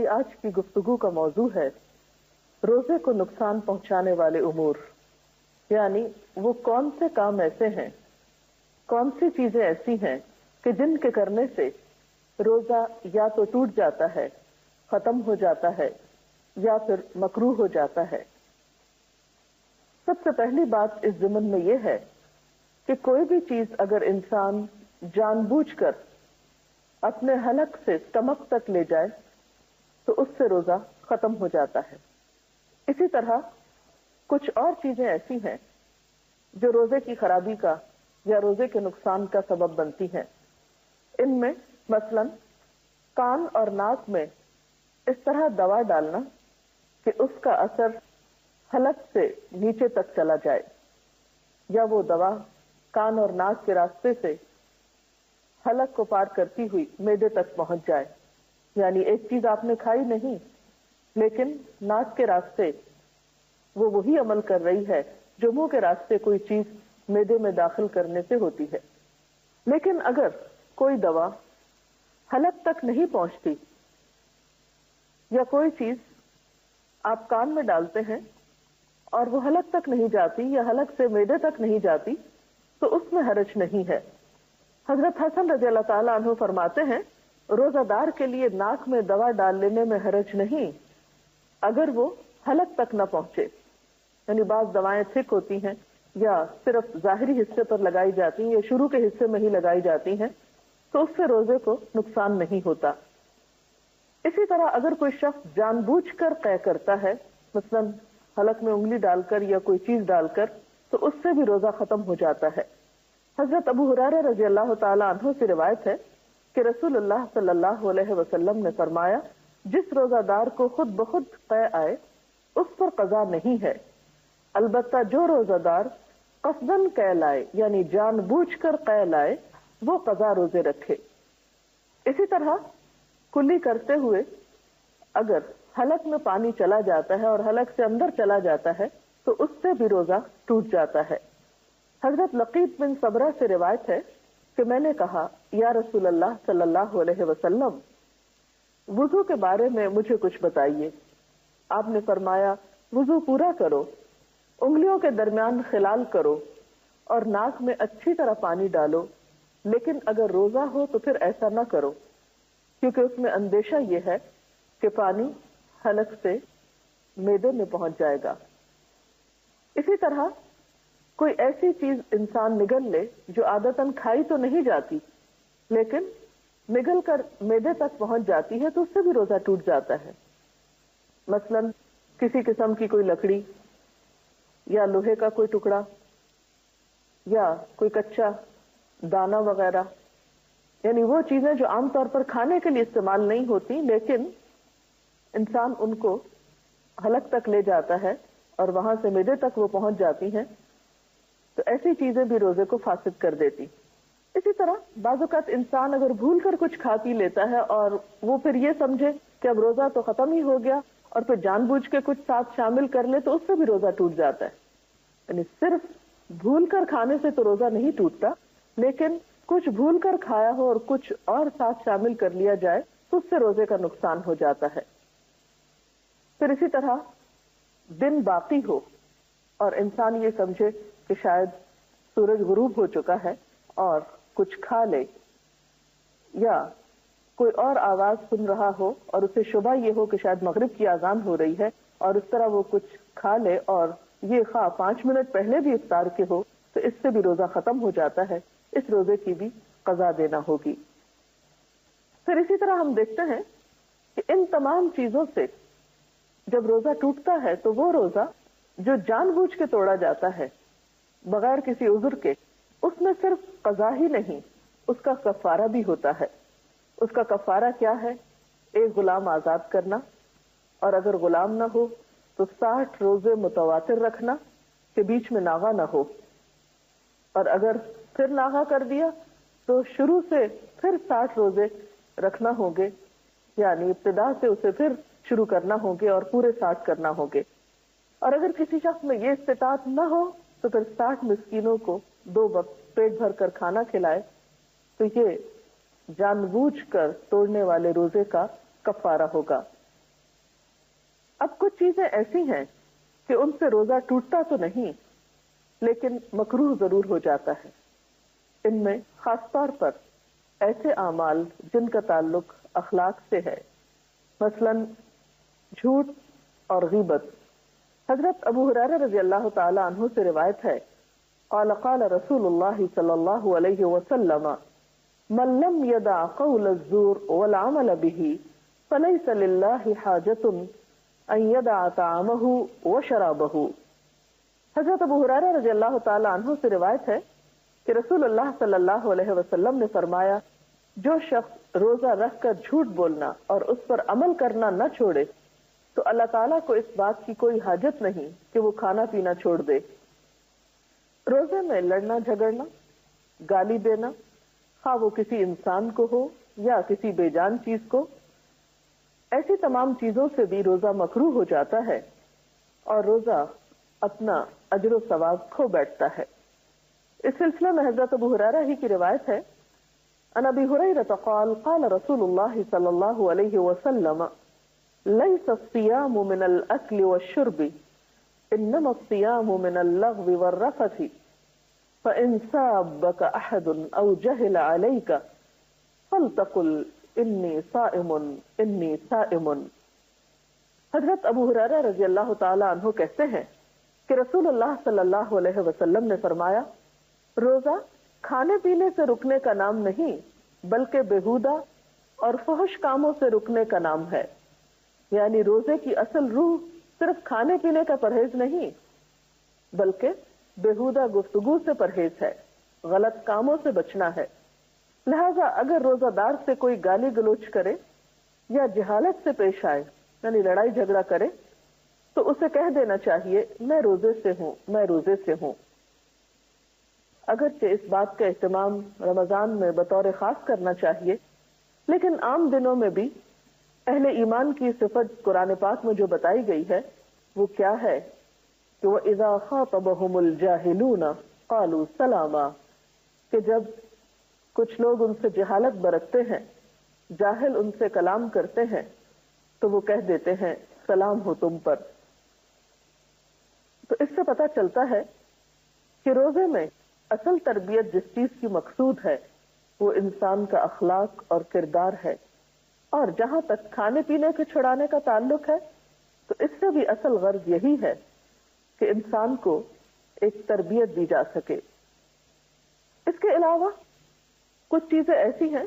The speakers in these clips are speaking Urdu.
آج کی گفتگو کا موضوع ہے روزے کو نقصان پہنچانے والے امور، یعنی وہ کون سے کام ایسے ہیں، کون سی چیزیں ایسی ہیں کہ جن کے کرنے سے روزہ یا تو ٹوٹ جاتا ہے، ختم ہو جاتا ہے، یا پھر مکروہ ہو جاتا ہے۔ سب سے پہلی بات اس ضمن میں یہ ہے کہ کوئی بھی چیز اگر انسان جان بوجھ کر اپنے حلق سے اسٹمک تک لے جائے تو اس سے روزہ ختم ہو جاتا ہے۔ اسی طرح کچھ اور چیزیں ایسی ہیں جو روزے کی خرابی کا یا روزے کے نقصان کا سبب بنتی ہیں۔ ان میں مثلاً کان اور ناک میں اس طرح دوا ڈالنا کہ اس کا اثر حلق سے نیچے تک چلا جائے، یا وہ دوا کان اور ناک کے راستے سے حلق کو پار کرتی ہوئی معدے تک پہنچ جائے، یعنی ایک چیز آپ نے کھائی نہیں لیکن ناک کے راستے وہ وہی عمل کر رہی ہے جو منہ کے راستے کوئی چیز معدے میں داخل کرنے سے ہوتی ہے۔ لیکن اگر کوئی دوا حلق تک نہیں پہنچتی، یا کوئی چیز آپ کان میں ڈالتے ہیں اور وہ حلق تک نہیں جاتی یا حلق سے معدے تک نہیں جاتی، تو اس میں حرج نہیں ہے۔ حضرت حسن رضی اللہ تعالیٰ عنہ فرماتے ہیں روزہ دار کے لیے ناک میں دوا ڈال لینے میں حرج نہیں اگر وہ حلق تک نہ پہنچے، یعنی بعض دوائیں تھک ہوتی ہیں یا صرف ظاہری حصے پر لگائی جاتی ہیں یا شروع کے حصے میں ہی لگائی جاتی ہیں، تو اس سے روزے کو نقصان نہیں ہوتا۔ اسی طرح اگر کوئی شخص جان بوجھ کر قے کرتا ہے، مثلا حلق میں انگلی ڈال کر یا کوئی چیز ڈال کر، تو اس سے بھی روزہ ختم ہو جاتا ہے۔ حضرت ابو ہریرہ رضی اللہ تعالی عنہ سے روایت ہے کہ رسول اللہ صلی اللہ علیہ وسلم نے فرمایا جس روزہ دار کو خود بخود قے آئے اس پر قضا نہیں ہے، البتہ جو روزہ دار قصداً قے لائے یعنی جان بوجھ کر قے لائے وہ قضا روزے رکھے۔ اسی طرح کلی کرتے ہوئے اگر حلق میں پانی چلا جاتا ہے اور حلق سے اندر چلا جاتا ہے تو اس سے بھی روزہ ٹوٹ جاتا ہے۔ حضرت لقیط بن صبرہ سے روایت ہے کہ میں نے کہا یا رسول اللہ صلی اللہ علیہ وسلم وضو کے بارے میں مجھے کچھ بتائیے۔ آپ نے فرمایا وضو پورا کرو، انگلیوں کے درمیان خلال کرو اور ناک میں اچھی طرح پانی ڈالو، لیکن اگر روزہ ہو تو پھر ایسا نہ کرو کیونکہ اس میں اندیشہ یہ ہے کہ پانی حلق سے معدے میں پہنچ جائے گا۔ اسی طرح کوئی ایسی چیز انسان نگل لے جو عادتاً کھائی تو نہیں جاتی لیکن نگل کر معدے تک پہنچ جاتی ہے تو اس سے بھی روزہ ٹوٹ جاتا ہے۔ مثلا کسی قسم کی کوئی لکڑی یا لوہے کا کوئی ٹکڑا یا کوئی کچا دانا وغیرہ، یعنی وہ چیزیں جو عام طور پر کھانے کے لیے استعمال نہیں ہوتی لیکن انسان ان کو حلق تک لے جاتا ہے اور وہاں سے معدے تک وہ پہنچ جاتی ہیں، تو ایسی چیزیں بھی روزے کو فاسد کر دیتی۔ اسی طرح بعض اوقات انسان اگر بھول کر کچھ کھا پی لیتا ہے اور وہ پھر یہ سمجھے کہ اب روزہ تو ختم ہی ہو گیا اور پھر جان بوجھ کے کچھ ساتھ شامل کر لے تو اس سے بھی روزہ ٹوٹ جاتا ہے۔ یعنی صرف بھول کر کھانے سے تو روزہ نہیں ٹوٹتا، لیکن کچھ بھول کر کھایا ہو اور کچھ اور ساتھ شامل کر لیا جائے تو اس سے روزے کا نقصان ہو جاتا ہے۔ پھر اسی طرح دن باقی ہو اور انسان یہ سمجھے کہ شاید سورج غروب ہو چکا ہے اور کچھ کھا لے، یا کوئی اور آواز سن رہا ہو اور اسے شبہ یہ ہو کہ شاید مغرب کی اذان ہو رہی ہے اور اس طرح وہ کچھ کھا لے اور یہ خواہ 5 منٹ پہلے بھی افطار کے ہو تو اس سے بھی روزہ ختم ہو جاتا ہے، اس روزے کی بھی قضا دینا ہوگی۔ پھر اسی طرح ہم دیکھتے ہیں کہ ان تمام چیزوں سے جب روزہ ٹوٹتا ہے تو وہ روزہ جو جان بوجھ کے توڑا جاتا ہے بغیر کسی عذر کے، اس میں صرف قضا ہی نہیں، اس کا کفارہ بھی ہوتا ہے۔ اس کا کفارہ کیا ہے؟ ایک غلام آزاد کرنا، اور اگر غلام نہ ہو تو 60 روزے متواتر رکھنا کہ بیچ میں ناغہ نہ ہو، اور اگر پھر ناغہ کر دیا تو شروع سے پھر 60 روزے رکھنا ہوں گے، یعنی ابتدا سے اسے پھر شروع کرنا ہوں گے اور پورے 60 کرنا ہوں گے۔ اور اگر کسی شخص میں یہ استطاعت نہ ہو تو پھر 60 مسکینوں کو 2 وقت پیٹ بھر کر کھانا کھلائے، تو یہ جان بوجھ کر توڑنے والے روزے کا کفارہ ہوگا۔ اب کچھ چیزیں ایسی ہیں کہ ان سے روزہ ٹوٹتا تو نہیں لیکن مکروہ ضرور ہو جاتا ہے. ان میں خاص طور پر ایسے اعمال جن کا تعلق اخلاق سے ہے، مثلاً جھوٹ اور غیبت. حضرت ابو ہریرہ رضی اللہ تعالی عنہ سے روایت ہے، قال قال رسول اللہ صلی اللہ علیہ وسلم من لم يدع قول الزور والعمل به فليس لله حاجة ان يدع طعامه وشرابه. حضرت ابو ہریرہ رضی اللہ تعالی عنہ سے روایت ہے کہ رسول اللہ صلی اللہ علیہ وسلم نے فرمایا، جو شخص روزہ رکھ کر جھوٹ بولنا اور اس پر عمل کرنا نہ چھوڑے تو اللہ تعالیٰ کو اس بات کی کوئی حاجت نہیں کہ وہ کھانا پینا چھوڑ دے. روزے میں لڑنا جھگڑنا، گالی دینا، خواہ وہ کسی انسان کو ہو یا کسی بے جان چیز کو، ایسی تمام چیزوں سے بھی روزہ مکروہ ہو جاتا ہے اور روزہ اپنا اجر و ثواب کھو بیٹھتا ہے. اس سلسلے میں حضرت ابو ہریرہ ہی کی روایت ہے، عن ابی ہریرہ قال قال رسول اللہ صلی اللہ علیہ وسلم ليس الصيام من الأكل والشرب إنما الصيام من اللغو والرفث فإن سابك أحد أو جهل عليك فلتقل إني صائم إني صائم. حضرت ابو ہریرہ رضی اللہ تعالی عنہ کہتے ہیں کہ رسول اللہ صلی اللہ علیہ وسلم نے فرمایا، روزہ کھانے پینے سے رکنے کا نام نہیں بلکہ بےہودہ اور فحش کاموں سے رکنے کا نام ہے. یعنی روزے کی اصل روح صرف کھانے پینے کا پرہیز نہیں بلکہ بےہودہ گفتگو سے پرہیز ہے، غلط کاموں سے بچنا ہے. لہذا اگر روزہ دار سے کوئی گالی گلوچ کرے یا جہالت سے پیش آئے یعنی لڑائی جھگڑا کرے تو اسے کہہ دینا چاہیے میں روزے سے ہوں، میں روزے سے ہوں. اگرچہ اس بات کا اہتمام رمضان میں بطور خاص کرنا چاہیے، لیکن عام دنوں میں بھی اہل ایمان کی صفت قرآن پاک میں جو بتائی گئی ہے وہ کیا ہے کہ وَإِذَا خَاطَبَهُمُ الْجَاهِلُونَ قَالُوا سَلَامًا، کہ جب کچھ لوگ ان سے جہالت برتتے ہیں، جاہل ان سے کلام کرتے ہیں تو وہ کہہ دیتے ہیں سلام ہو تم پر. تو اس سے پتہ چلتا ہے کہ روزے میں اصل تربیت جس چیز کی مقصود ہے وہ انسان کا اخلاق اور کردار ہے، اور جہاں تک کھانے پینے کے چھڑانے کا تعلق ہے تو اس سے بھی اصل غرض یہی ہے کہ انسان کو ایک تربیت دی جا سکے. اس کے علاوہ کچھ چیزیں ایسی ہیں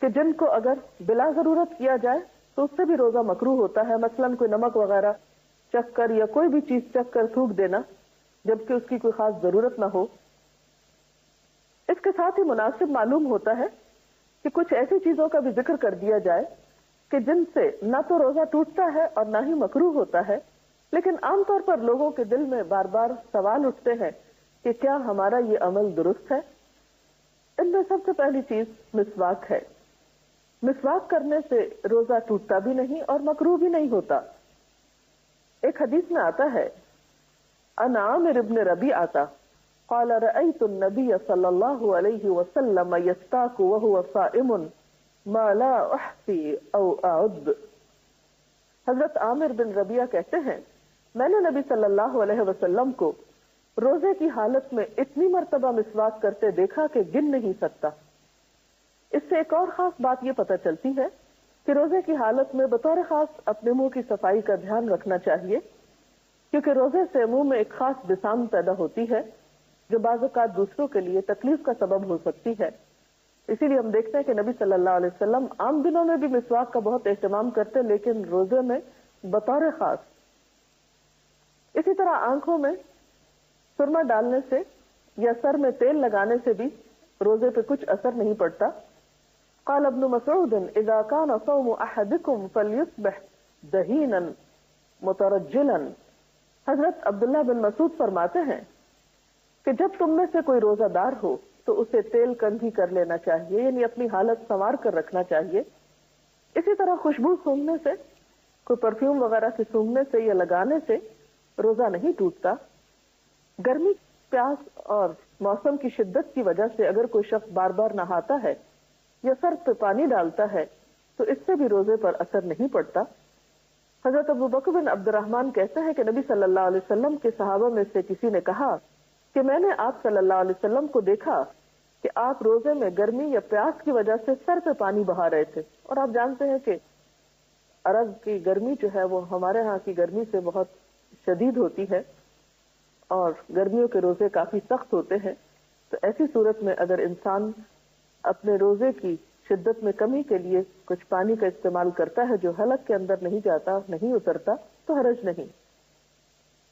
کہ جن کو اگر بلا ضرورت کیا جائے تو اس سے بھی روزہ مکروہ ہوتا ہے. مثلاً کوئی نمک وغیرہ چکھ کر یا کوئی بھی چیز چکھ کر تھوک دینا جبکہ اس کی کوئی خاص ضرورت نہ ہو. اس کے ساتھ ہی مناسب معلوم ہوتا ہے کہ کچھ ایسی چیزوں کا بھی ذکر کر دیا جائے کہ جن سے نہ تو روزہ ٹوٹتا ہے اور نہ ہی مکروہ ہوتا ہے، لیکن عام طور پر لوگوں کے دل میں بار بار سوال اٹھتے ہیں کہ کیا ہمارا یہ عمل درست ہے. ان میں سب سے پہلی چیز مسواک ہے. مسواک کرنے سے روزہ ٹوٹتا بھی نہیں اور مکروہ بھی نہیں ہوتا. ایک حدیث میں آتا ہے، عن عامر بن ربیعہ قال رأيت النبي صلى الله عليه وسلم يستاك وهو صائم ما لا احصي او اعد. حضرت عامر بن ربیعہ کہتے ہیں میں نے نبی صلی اللہ علیہ وسلم کو روزے کی حالت میں اتنی مرتبہ مسواک کرتے دیکھا کہ گن نہیں سکتا. اس سے ایک اور خاص بات یہ پتہ چلتی ہے کہ روزے کی حالت میں بطور خاص اپنے منہ کی صفائی کا دھیان رکھنا چاہیے، کیونکہ روزے سے منہ میں ایک خاص بسام پیدا ہوتی ہے جو بعض اوقات دوسروں کے لیے تکلیف کا سبب ہو سکتی ہے. اسی لیے ہم دیکھتے ہیں کہ نبی صلی اللہ علیہ وسلم عام دنوں میں بھی مسواک کا بہت اہتمام کرتے لیکن روزے میں بطور خاص. اسی طرح آنکھوں میں سرما ڈالنے سے یا سر میں تیل لگانے سے بھی روزے پہ کچھ اثر نہیں پڑتا. قال ابن مسعود اذا كان صوم احدكم فليصبح دهينا مترجلا. حضرت عبداللہ بن مسعود فرماتے ہیں کہ جب تم میں سے کوئی روزہ دار ہو تو اسے تیل کندھی کر لینا چاہیے، یعنی اپنی حالت سنوار کر رکھنا چاہیے. اسی طرح خوشبو سونگھنے سے، کوئی پرفیوم وغیرہ سے سونگھنے سے یا لگانے سے روزہ نہیں ٹوٹتا. گرمی، پیاس اور موسم کی شدت کی وجہ سے اگر کوئی شخص بار بار نہاتا ہے یا سر پہ پانی ڈالتا ہے تو اس سے بھی روزے پر اثر نہیں پڑتا. حضرت ابو بکر بن عبد الرحمن کہتے ہیں کہ نبی صلی اللہ علیہ وسلم کے صحابہ میں سے کسی نے کہا کہ میں نے آپ صلی اللہ علیہ وسلم کو دیکھا کہ آپ روزے میں گرمی یا پیاس کی وجہ سے سر پہ پانی بہا رہے تھے، اور آپ جانتے ہیں کہ عرب کی گرمی جو ہے وہ ہمارے ہاں کی گرمی سے بہت شدید ہوتی ہے، اور گرمیوں کے روزے کافی سخت ہوتے ہیں. تو ایسی صورت میں اگر انسان اپنے روزے کی شدت میں کمی کے لیے کچھ پانی کا استعمال کرتا ہے جو حلق کے اندر نہیں جاتا، نہیں اترتا، تو حرج نہیں.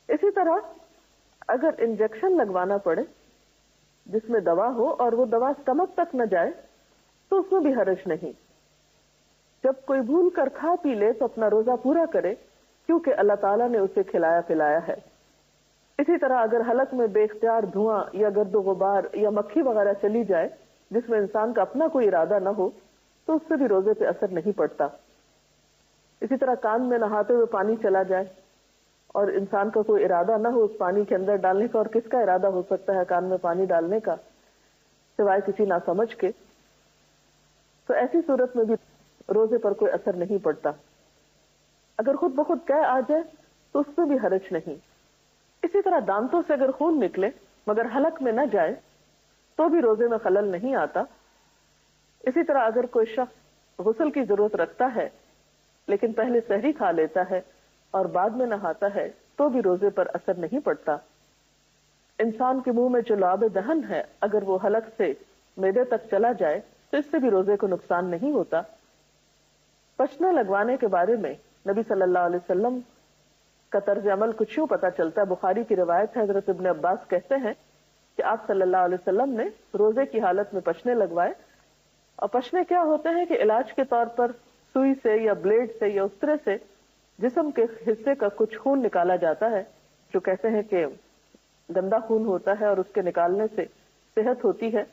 اسی طرح اگر انجیکشن لگوانا پڑے جس میں دوا ہو اور وہ دوا اسٹمک تک نہ جائے تو اس میں بھی حرج نہیں. جب کوئی بھول کر کھا پی لے تو اپنا روزہ پورا کرے، کیونکہ اللہ تعالیٰ نے اسے کھلایا پلایا ہے. اسی طرح اگر حلق میں بے اختیار دھواں یا گرد و غبار یا مکھی وغیرہ چلی جائے جس میں انسان کا اپنا کوئی ارادہ نہ ہو تو اس سے بھی روزے پہ اثر نہیں پڑتا. اسی طرح کان میں نہاتے ہوئے پانی چلا جائے اور انسان کا کوئی ارادہ نہ ہو اس پانی کے اندر ڈالنے کا، اور کس کا ارادہ ہو سکتا ہے کان میں پانی ڈالنے کا سوائے کسی ناسمجھ کے، تو ایسی صورت میں بھی روزے پر کوئی اثر نہیں پڑتا. اگر خود بخود قے آ جائے تو اس میں بھی حرج نہیں. اسی طرح دانتوں سے اگر خون نکلے مگر حلق میں نہ جائے تو بھی روزے میں خلل نہیں آتا. اسی طرح اگر کوئی شخص غسل کی ضرورت رکھتا ہے لیکن پہلے سحری کھا لیتا ہے اور بعد میں نہاتا ہے تو بھی روزے پر اثر نہیں پڑتا. انسان کے منہ میں جو لعاب دہن ہے اگر وہ حلق سے معدے تک چلا جائے تو اس سے بھی روزے کو نقصان نہیں ہوتا. پشنا لگوانے کے بارے میں نبی صلی اللہ علیہ وسلم کا طرز عمل کچھ یوں پتہ چلتا ہے. بخاری کی روایت ہے، حضرت ابن عباس کہتے ہیں کہ آپ صلی اللہ علیہ وسلم نے روزے کی حالت میں پشنے لگوائے. اور پشنے کیا ہوتے ہیں کہ علاج کے طور پر سوئی سے یا بلیڈ سے یا استرے سے جسم کے حصے کا کچھ خون نکالا جاتا ہے جو کہتے ہیں کہ گندا خون ہوتا ہے اور اس کے نکالنے سے صحت ہوتی ہے.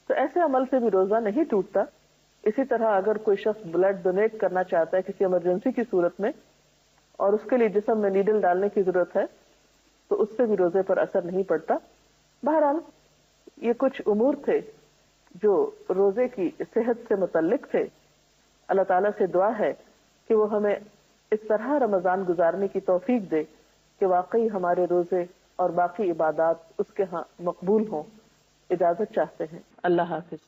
تو ایسے عمل سے بھی روزہ نہیں ٹوٹتا. اسی طرح اگر کوئی شخص بلڈ ڈونیٹ کرنا چاہتا ہے کسی ایمرجنسی کی صورت میں اور اس کے لیے جسم میں نیڈل ڈالنے کی ضرورت ہے تو اس سے بھی روزے پر اثر نہیں پڑتا. بہرحال یہ کچھ امور تھے جو روزے کی صحت سے متعلق تھے. اللہ تعالیٰ سے دعا ہے کہ وہ ہمیں اس طرح رمضان گزارنے کی توفیق دے کہ واقعی ہمارے روزے اور باقی عبادات اس کے ہاں مقبول ہوں. اجازت چاہتے ہیں. اللہ حافظ.